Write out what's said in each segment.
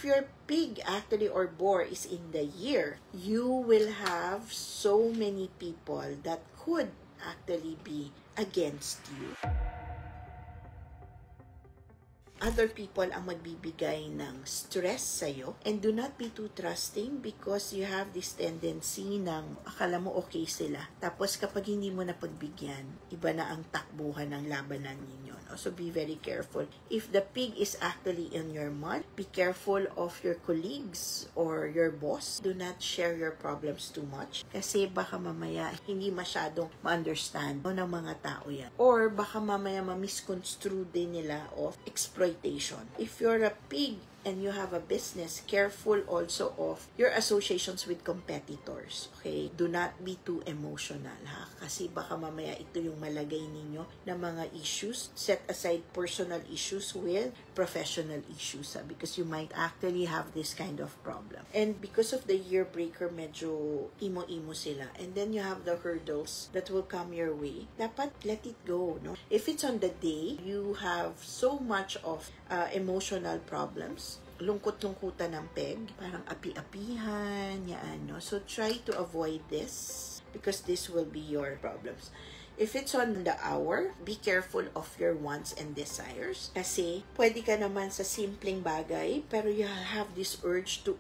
your pig actually or boar is in the year, you will have so many people that could actually be against you. Other people ang magbibigay ng stress sa'yo, and do not be too trusting because you have this tendency ng akala mo okay sila. Tapos kapag hindi mo na pagbigyan, iba na ang takbuhan ng labanan ninyo. No? So be very careful. If the pig is actually in your month, be careful of your colleagues or your boss. Do not share your problems too much kasi baka mamaya hindi masyadong ma-understand ng mga tao yan. Or baka mamaya ma-misconstrue din nila of exploitation. If you're a pig and you have a business, careful also of your associations with competitors. Okay? Do not be too emotional, ha? Kasi baka mamaya ito yung malagay ninyo na mga issues. Set aside personal issues with professional issues, ha? Because you might actually have this kind of problem. And because of the year breaker, medyo imo-imo sila. And then you have the hurdles that will come your way. Dapat let it go, no? If it's on the day, you have so much of emotional problems, lungkot-lungkutan ng peg, parang api-apihan, yan, no? So, try to avoid this because this will be your problems. If it's on the hour, be careful of your wants and desires. Kasi, pwede ka naman sa simpleng bagay, pero you have this urge to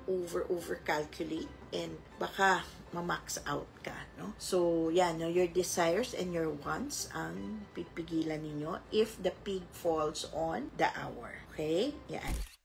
over-calculate, and baka ma-max out ka, no? So, yan, no? Your desires and your wants ang pipigilan ninyo if the pig falls on the hour. Okay? Yan.